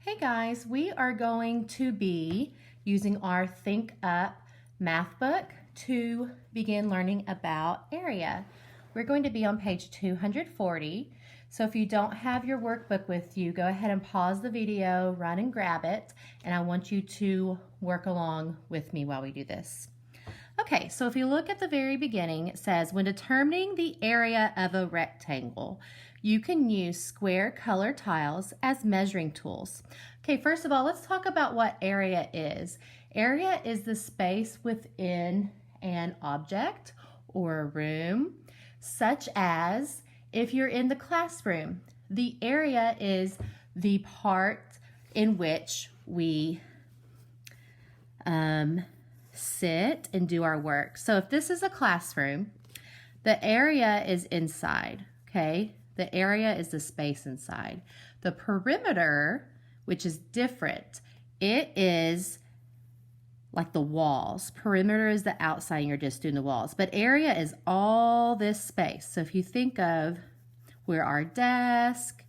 Hey guys, we are going to be using our Think Up math book to begin learning about area. We're going to be on page 240. So if you don't have your workbook with you, go ahead and pause the video, run and grab it, and I want you to work along with me while we do this. Okay, so if you look at the very beginning, it says, when determining the area of a rectangle, you can use square color tiles as measuring tools. Okay, first of all, let's talk about what area is. Area is the space within an object or a room, such as if you're in the classroom, the area is the part in which we sit and do our work. So if this is a classroom, the area is inside, okay? The area is the space inside. The perimeter, which is different, it is like the walls. Perimeter is the outside and you're just doing the walls. But area is all this space. So if you think of where our desk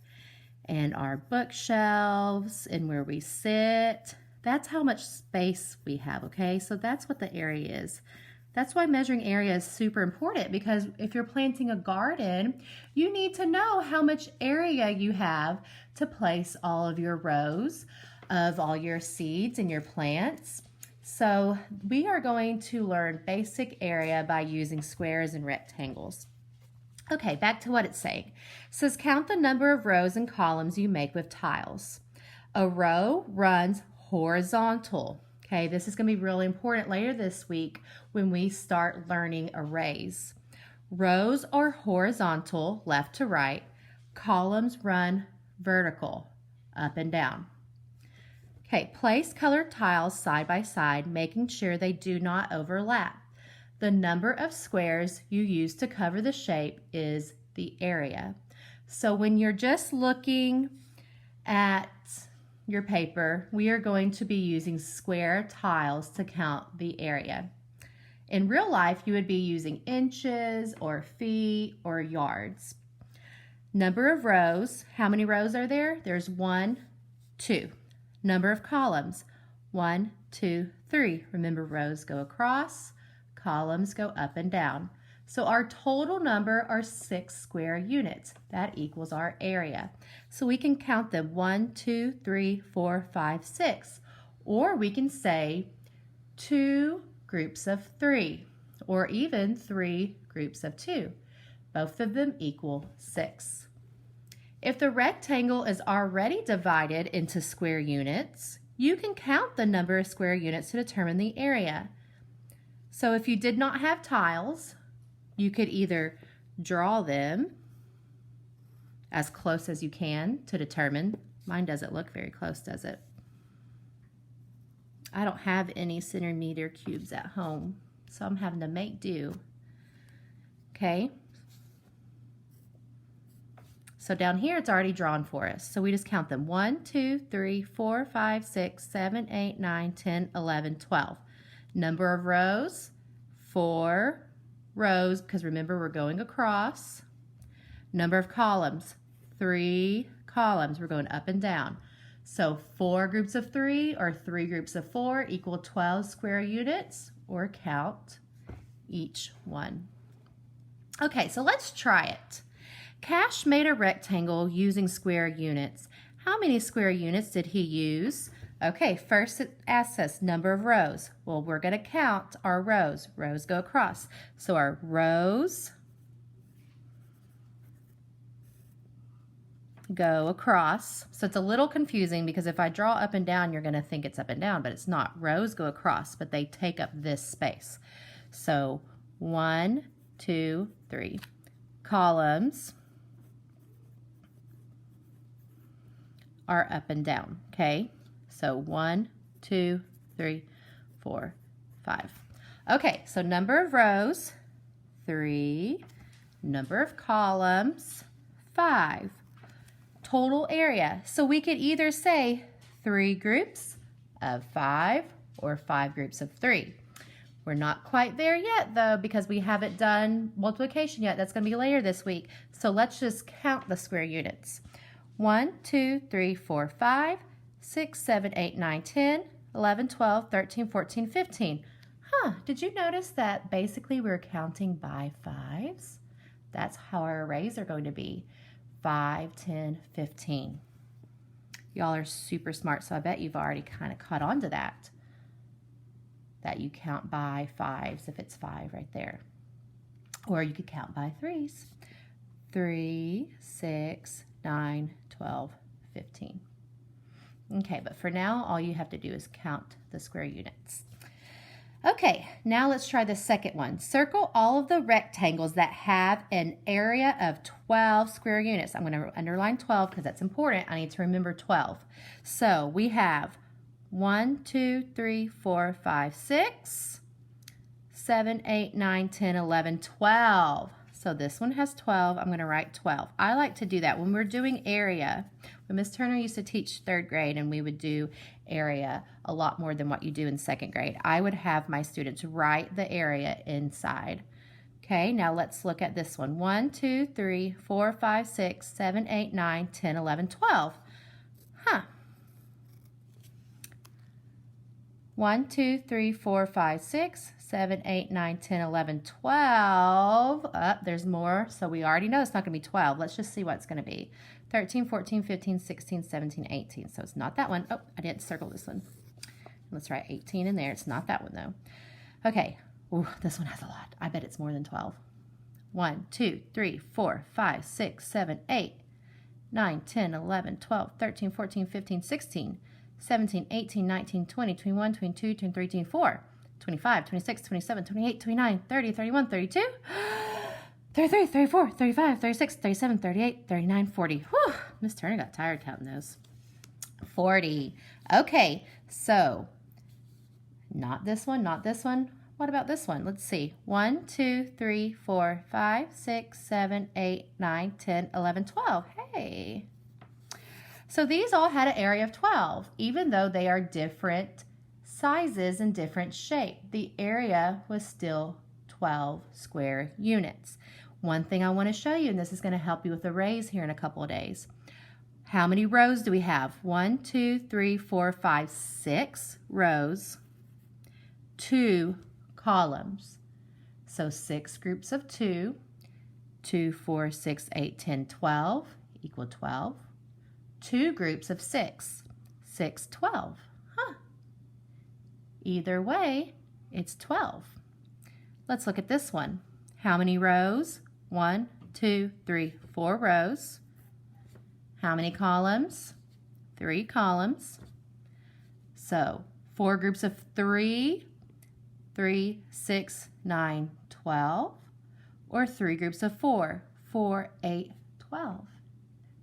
and our bookshelves and where we sit, that's how much space we have, okay? So that's what the area is. That's why measuring area is super important, because if you're planting a garden, you need to know how much area you have to place all of your rows of all your seeds and your plants. So we are going to learn basic area by using squares and rectangles. Okay, back to what it's saying. It says count the number of rows and columns you make with tiles. A row runs horizontal. Okay, this is going to be really important later this week when we start learning arrays. Rows are horizontal, left to right. Columns run vertical, up and down. Okay, place colored tiles side by side, making sure they do not overlap. The number of squares you use to cover the shape is the area. So when you're just looking at your paper, we are going to be using square tiles to count the area. In real life, you would be using inches or feet or yards. Number of rows, how many rows are there? There's 1, 2. Number of columns, 1, 2, 3. Remember, rows go across, columns go up and down. So our total number are 6 square units. That equals our area. So we can count them 1, 2, 3, 4, 5, 6. Or we can say 2 groups of 3, or even 3 groups of 2. Both of them equal 6. If the rectangle is already divided into square units, you can count the number of square units to determine the area. So if you did not have tiles, you could either draw them as close as you can to determine. Mine doesn't look very close, does it? I don't have any centimeter cubes at home, so I'm having to make do. Okay. So down here, it's already drawn for us. So we just count them. 1, 2, 3, 4, 5, 6, 7, 8, 9, 10, 11, 12. Number of rows, 4 rows, because remember we're going across. Number of columns, 3 columns. We're going up and down. So 4 groups of 3 or 3 groups of 4 equal 12 square units, or count each one. Okay, so let's try it. Cash made a rectangle using square units. How many square units did he use? Okay, first it asks us number of rows. Well, we're going to count our rows. Rows go across. So our rows go across. So it's a little confusing because if I draw up and down, you're going to think it's up and down, but it's not. Rows go across, but they take up this space. So 1, 2, 3. Columns are up and down, okay? So 1, 2, 3, 4, 5. Okay, so number of rows, 3. Number of columns, 5. Total area. So we could either say 3 groups of 5 or 5 groups of 3. We're not quite there yet, though, because we haven't done multiplication yet. That's going to be later this week. So let's just count the square units. 1, 2, 3, 4, 5. 6, 7, 8, 9, 10, 11, 12, 13, 14, 15. Did you notice that basically we're counting by fives? That's how our arrays are going to be. 5, 10, 15. Y'all are super smart, so I bet you've already kind of caught on to that. That you count by fives if it's 5 right there. Or you could count by threes. 3, 6, 9, 12, 15. Okay, but for now, all you have to do is count the square units. Okay, now let's try the second one. Circle all of the rectangles that have an area of 12 square units. I'm going to underline 12 because that's important. I need to remember 12. So we have 1, 2, 3, 4, 5, 6, 7, 8, 9, 10, 11, 12. So this one has 12. I'm going to write 12. I like to do that when we're doing area. When Miss Turner used to teach 3rd grade and we would do area a lot more than what you do in 2nd grade, I would have my students write the area inside. Okay, now let's look at this one. 1, 2, 3, 4, 5, 6, 7, 8, 9, 10, 11, 12. 1, 2, 3, 4, 5, 6, 7, 8, 9, 10, 11, 12. There's more, so we already know it's not going to be 12. Let's just see what it's going to be. 13, 14, 15, 16, 17, 18. So it's not that one. Oh, I didn't circle this one. Let's write 18 in there. It's not that one, though. Okay. Ooh, this one has a lot. I bet it's more than 12. 1, 2, 3, 4, 5, 6, 7, 8, 9, 10, 11, 12, 13, 14, 15, 16, 17, 18, 19, 20, 21, 22, 23, 24, 25, 26, 27, 28, 29, 30, 31, 32, 33, 34, 35, 36, 37, 38, 39, 40. Whew, Miss Turner got tired counting those. 40. Okay, so not this one, not this one. What about this one? Let's see. 1, 2, 3, 4, 5, 6, 7, 8, 9, 10, 11, 12. Hey. So these all had an area of 12, even though they are different sizes and different shape. The area was still 12 square units. One thing I want to show you, and this is going to help you with arrays here in a couple of days. How many rows do we have? 1, 2, 3, 4, 5, 6 rows, 2 columns. So 6 groups of 2, 2, 4, 6, 8, 10, 12 equal 12. 2 groups of 6, 6, 12. Either way, it's 12. Let's look at this one. How many rows? 1, 2, 3, 4 rows. How many columns? 3 columns. So 4 groups of 3, 3, 6, 9, 12. Or 3 groups of 4, 4, 8, 12.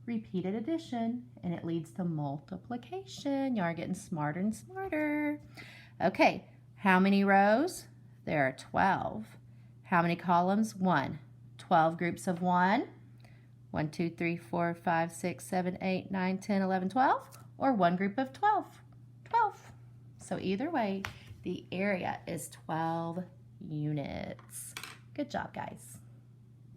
Repeated addition, and it leads to multiplication. Y'all are getting smarter and smarter. Okay, how many rows? There are 12. How many columns? 1. 12 groups of 1. 1, 2, 3, 4, 5, 6, 7, 8, 9, 10, 11, 12. Or 1 group of 12. 12. So either way, the area is 12 units. Good job, guys.